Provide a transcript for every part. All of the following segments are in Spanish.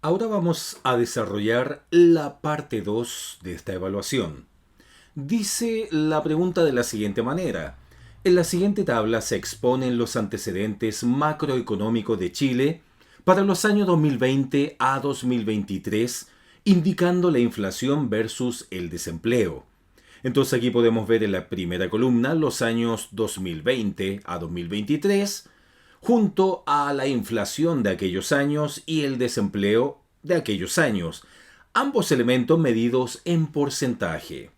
Ahora vamos a desarrollar la parte 2 de esta evaluación. Dice la pregunta de la siguiente manera. En la siguiente tabla se exponen los antecedentes macroeconómicos de Chile para los años 2020 a 2023, indicando la inflación versus el desempleo. Entonces aquí podemos ver en la primera columna los años 2020 a 2023, junto a la inflación de aquellos años y el desempleo de aquellos años, ambos elementos medidos en porcentaje.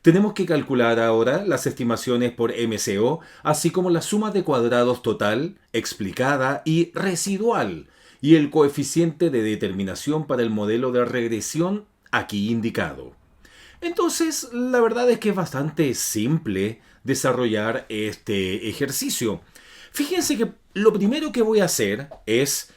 Tenemos que calcular ahora las estimaciones por MCO, así como la suma de cuadrados total, explicada y residual, y el coeficiente de determinación para el modelo de regresión aquí indicado. Entonces, la verdad es que es bastante simple desarrollar este ejercicio. Fíjense que lo primero que voy a hacer es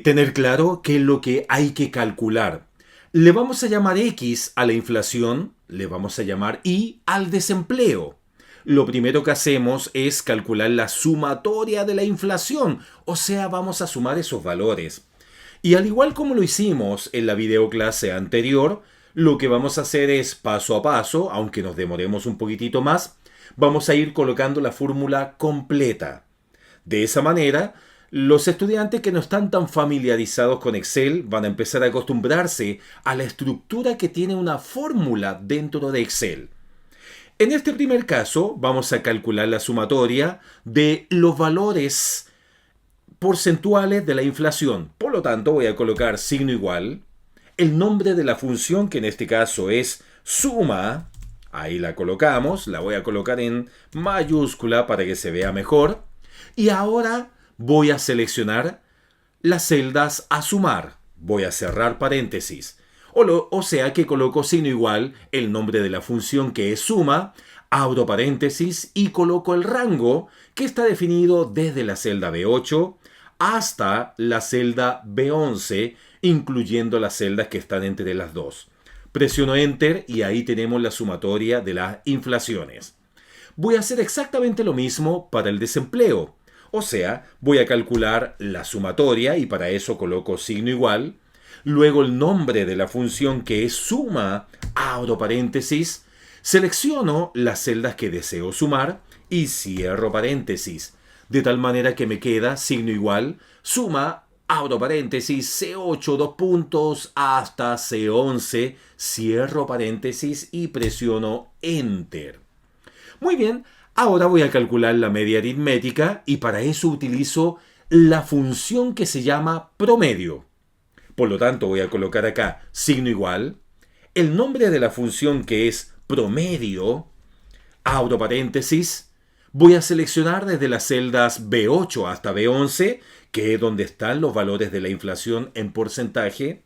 tener claro qué es lo que hay que calcular. Le vamos a llamar X a la inflación, le vamos a llamar Y al desempleo. Lo primero que hacemos es calcular la sumatoria de la inflación, o sea, vamos a sumar esos valores. Y al igual como lo hicimos en la videoclase anterior, lo que vamos a hacer es paso a paso, aunque nos demoremos un poquitito más, vamos a ir colocando la fórmula completa. De esa manera, los estudiantes que no están tan familiarizados con Excel van a empezar a acostumbrarse a la estructura que tiene una fórmula dentro de Excel. En este primer caso, vamos a calcular la sumatoria de los valores porcentuales de la inflación. Por lo tanto, voy a colocar signo igual, el nombre de la función, que en este caso es suma, ahí la colocamos, la voy a colocar en mayúscula para que se vea mejor. Y ahora voy a seleccionar las celdas a sumar. Voy a cerrar paréntesis. O sea que coloco signo igual, el nombre de la función que es suma, abro paréntesis y coloco el rango que está definido desde la celda B8 hasta la celda B11, incluyendo las celdas que están entre las dos. Presiono Enter y ahí tenemos la sumatoria de las inflaciones. Voy a hacer exactamente lo mismo para el desempleo. O sea, voy a calcular la sumatoria y para eso coloco signo igual. Luego el nombre de la función que es suma, abro paréntesis, selecciono las celdas que deseo sumar y cierro paréntesis. De tal manera que me queda signo igual, suma, abro paréntesis, C8, dos puntos, hasta C11, cierro paréntesis y presiono Enter. Muy bien, ahora voy a calcular la media aritmética y para eso utilizo la función que se llama promedio. Por lo tanto, voy a colocar acá signo igual, el nombre de la función que es promedio, abro paréntesis, voy a seleccionar desde las celdas B8 hasta B11, que es donde están los valores de la inflación en porcentaje,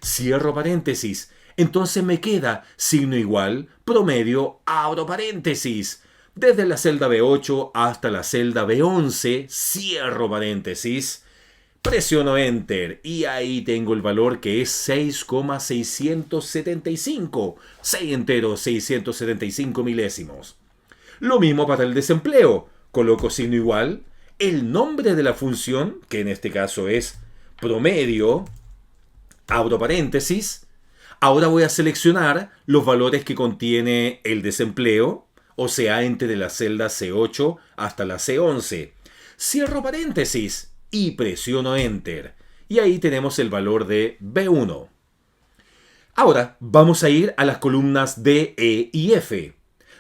cierro paréntesis, entonces me queda signo igual, promedio, abro paréntesis. Desde la celda B8 hasta la celda B11, cierro paréntesis, presiono Enter y ahí tengo el valor que es 6,675. 6 enteros, 675 milésimos. Lo mismo para el desempleo. Coloco signo igual, el nombre de la función, que en este caso es promedio, abro paréntesis. Ahora voy a seleccionar los valores que contiene el desempleo, o sea, entre la celda C8 hasta la C11. Cierro paréntesis y presiono Enter. Y ahí tenemos el valor de B1. Ahora vamos a ir a las columnas D, E y F.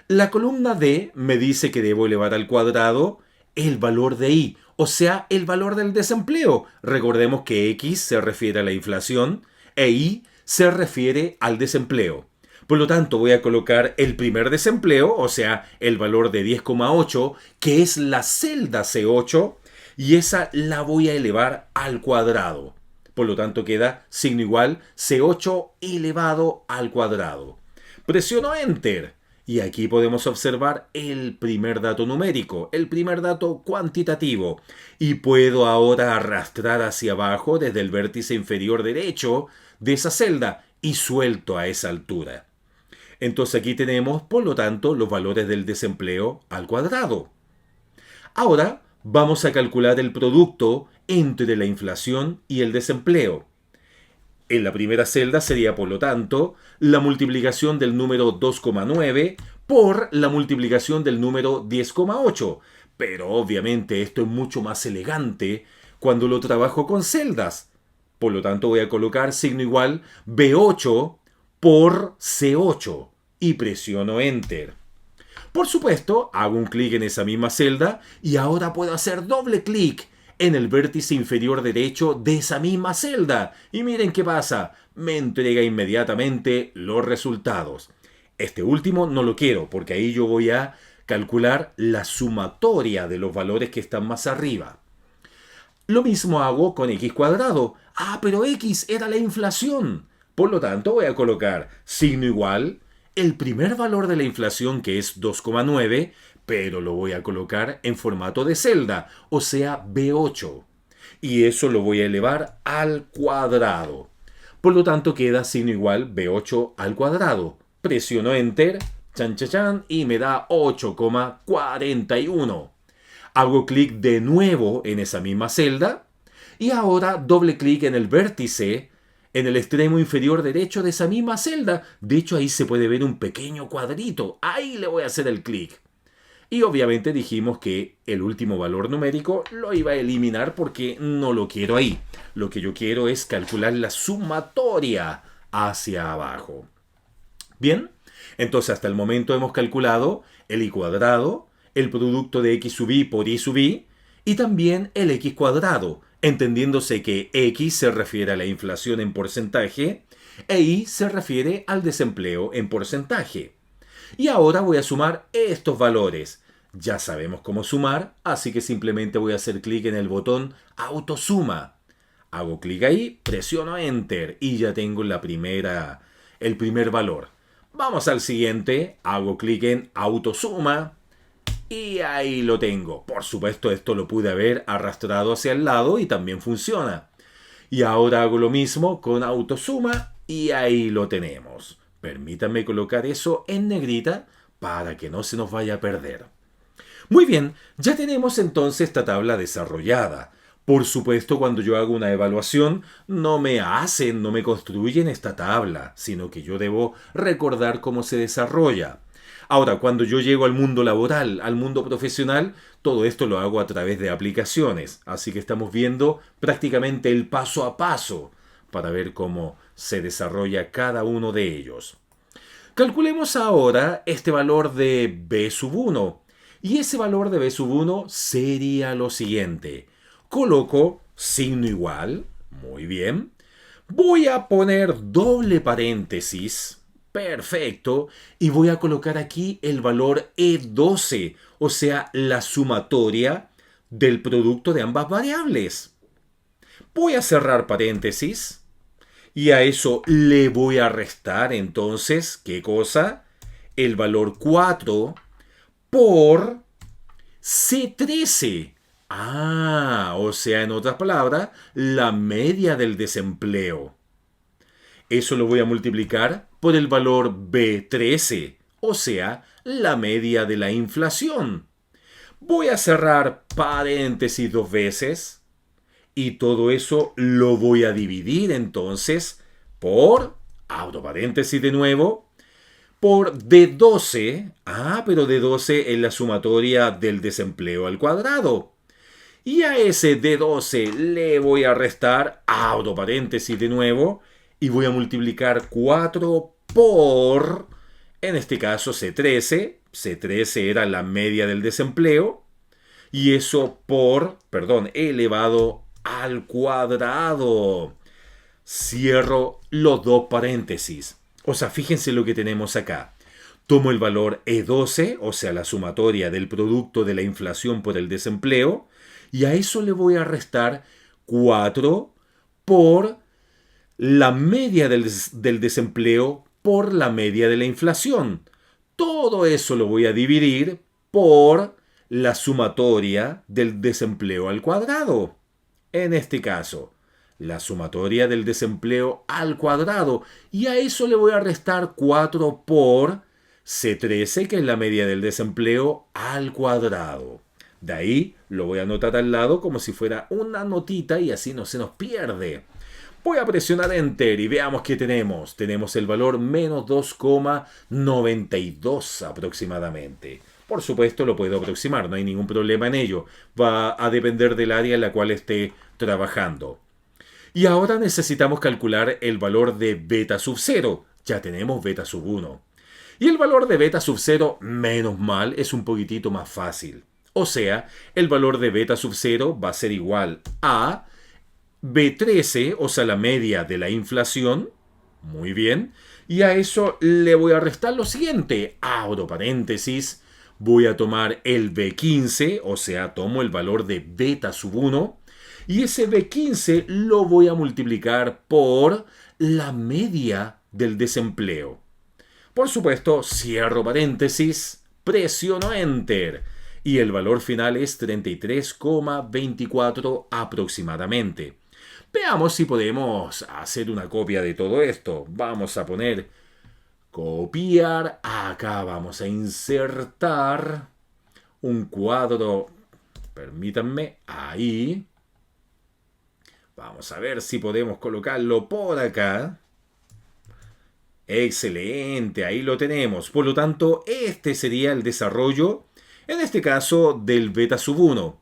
La columna D me dice que debo elevar al cuadrado el valor de I, o sea, el valor del desempleo. Recordemos que X se refiere a la inflación e Y se refiere al desempleo. Por lo tanto, voy a colocar el primer desempleo, o sea, el valor de 10,8, que es la celda C8, y esa la voy a elevar al cuadrado. Por lo tanto, queda signo igual C8 elevado al cuadrado. Presiono Enter. Y aquí podemos observar el primer dato numérico, el primer dato cuantitativo. Y puedo ahora arrastrar hacia abajo desde el vértice inferior derecho de esa celda y suelto a esa altura. Entonces aquí tenemos, por lo tanto, los valores del desempleo al cuadrado. Ahora vamos a calcular el producto entre la inflación y el desempleo. En la primera celda sería, por lo tanto, la multiplicación del número 2,9 por la multiplicación del número 10,8. Pero obviamente esto es mucho más elegante cuando lo trabajo con celdas. Por lo tanto voy a colocar signo igual B8 por C8 y presiono Enter. Por supuesto, hago un clic en esa misma celda y ahora puedo hacer doble clic en el vértice inferior derecho de esa misma celda. Y miren qué pasa, me entrega inmediatamente los resultados. Este último no lo quiero porque ahí yo voy a calcular la sumatoria de los valores que están más arriba. Lo mismo hago con x cuadrado. Ah, pero x era la inflación. Por lo tanto, voy a colocar signo igual, el primer valor de la inflación que es 2,9, pero lo voy a colocar en formato de celda, o sea, B8. Y eso lo voy a elevar al cuadrado. Por lo tanto, queda signo igual B8 al cuadrado. Presiono Enter, chan, chan, chan, y me da 8,41. Hago clic de nuevo en esa misma celda y ahora doble clic en el vértice en el extremo inferior derecho de esa misma celda. De hecho, ahí se puede ver un pequeño cuadrito. Ahí le voy a hacer el clic. Y obviamente dijimos que el último valor numérico lo iba a eliminar porque no lo quiero ahí. Lo que yo quiero es calcular la sumatoria hacia abajo. Bien, entonces hasta el momento hemos calculado el y cuadrado, el producto de x sub y por y sub y, y también el x cuadrado, entendiéndose que x se refiere a la inflación en porcentaje e y se refiere al desempleo en porcentaje. Y ahora voy a sumar estos valores. Ya sabemos cómo sumar, así que simplemente voy a hacer clic en el botón autosuma. Hago clic ahí, presiono Enter y ya tengo el primer valor. Vamos al siguiente, hago clic en autosuma y ahí lo tengo. Por supuesto, esto lo pude haber arrastrado hacia el lado y también funciona. Y ahora hago lo mismo con autosuma y ahí lo tenemos. Permítanme colocar eso en negrita para que no se nos vaya a perder. Muy bien, ya tenemos entonces esta tabla desarrollada. Por supuesto, cuando yo hago una evaluación, no me construyen esta tabla, sino que yo debo recordar cómo se desarrolla. Ahora, cuando yo llego al mundo laboral, al mundo profesional, todo esto lo hago a través de aplicaciones. Así que estamos viendo prácticamente el paso a paso para ver cómo se desarrolla cada uno de ellos. Calculemos ahora este valor de B sub 1. Y ese valor de B sub 1 sería lo siguiente. Coloco signo igual, muy bien. Voy a poner doble paréntesis, perfecto, y voy a colocar aquí el valor E12, o sea, la sumatoria del producto de ambas variables. Voy a cerrar paréntesis y a eso le voy a restar entonces, ¿qué cosa? El valor 4 por C13. Ah, o sea, en otras palabras, la media del desempleo. Eso lo voy a multiplicar por el valor B13, o sea, la media de la inflación. Voy a cerrar paréntesis dos veces y todo eso lo voy a dividir entonces por, abro paréntesis de nuevo, por D12. Ah, pero D12 es la sumatoria del desempleo al cuadrado. Y a ese D12 le voy a restar, abro paréntesis de nuevo, y voy a multiplicar 4 por, en este caso, C13. C13 era la media del desempleo. Y eso por, elevado al cuadrado. Cierro los dos paréntesis. O sea, fíjense lo que tenemos acá. Tomo el valor E12, o sea, la sumatoria del producto de la inflación por el desempleo, y a eso le voy a restar 4 por la media del desempleo por la media de la inflación. Todo eso lo voy a dividir por la sumatoria del desempleo al cuadrado. En este caso, la sumatoria del desempleo al cuadrado. Y a eso le voy a restar 4 por C13, que es la media del desempleo al cuadrado. De ahí lo voy a anotar al lado como si fuera una notita y así no se nos pierde. Voy a presionar Enter y veamos qué tenemos. Tenemos el valor menos 2,92 aproximadamente. Por supuesto lo puedo aproximar, no hay ningún problema en ello. Va a depender del área en la cual esté trabajando. Y ahora necesitamos calcular el valor de beta sub 0. Ya tenemos beta sub 1. Y el valor de beta sub 0, menos mal, es un poquitito más fácil. O sea, el valor de beta sub 0 va a ser igual a B13, o sea, la media de la inflación. Muy bien. Y a eso le voy a restar lo siguiente. Abro paréntesis. Voy a tomar el B15, o sea, tomo el valor de beta sub 1. Y ese B15 lo voy a multiplicar por la media del desempleo. Por supuesto, cierro paréntesis, presiono Enter. Y el valor final es 33,24 aproximadamente. Veamos si podemos hacer una copia de todo esto. Vamos a poner copiar. Acá vamos a insertar un cuadro. Permítanme, ahí. Vamos a ver si podemos colocarlo por acá. Excelente, ahí lo tenemos. Por lo tanto, este sería el desarrollo, en este caso, del beta sub 1.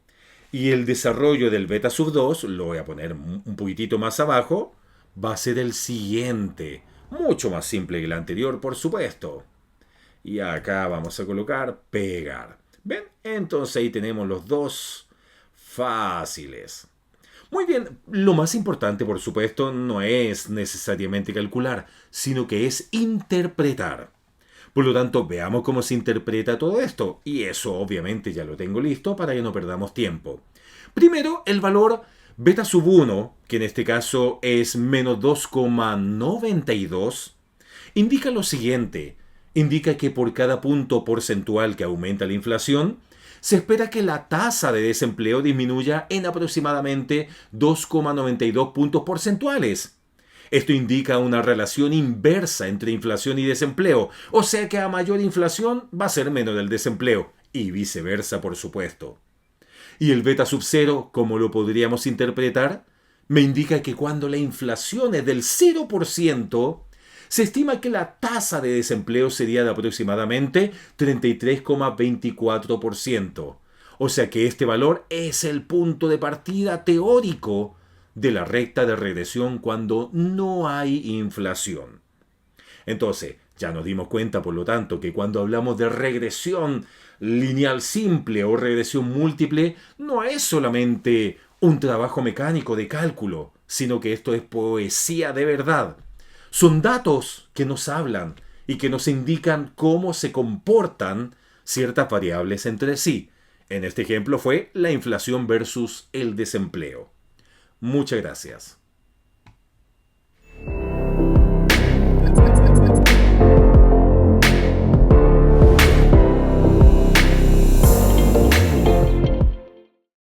Y el desarrollo del beta sub 2, lo voy a poner un poquitito más abajo, va a ser el siguiente. Mucho más simple que el anterior, por supuesto. Y acá vamos a colocar pegar. ¿Ven? Entonces ahí tenemos los dos fáciles. Muy bien, lo más importante, por supuesto, no es necesariamente calcular, sino que es interpretar. Por lo tanto, veamos cómo se interpreta todo esto. Y eso obviamente ya lo tengo listo para que no perdamos tiempo. Primero, el valor beta sub 1, que en este caso es menos 2,92, indica lo siguiente. Indica que por cada punto porcentual que aumenta la inflación, se espera que la tasa de desempleo disminuya en aproximadamente 2,92 puntos porcentuales. Esto indica una relación inversa entre inflación y desempleo, o sea que a mayor inflación va a ser menos el desempleo, y viceversa, por supuesto. Y el beta sub 0, ¿cómo lo podríamos interpretar? Me indica que cuando la inflación es del 0%, se estima que la tasa de desempleo sería de aproximadamente 33,24%. O sea que este valor es el punto de partida teórico de la recta de regresión cuando no hay inflación. Entonces, ya nos dimos cuenta, por lo tanto, que cuando hablamos de regresión lineal simple o regresión múltiple, no es solamente un trabajo mecánico de cálculo, sino que esto es poesía de verdad. Son datos que nos hablan y que nos indican cómo se comportan ciertas variables entre sí. En este ejemplo fue la inflación versus el desempleo. Muchas gracias.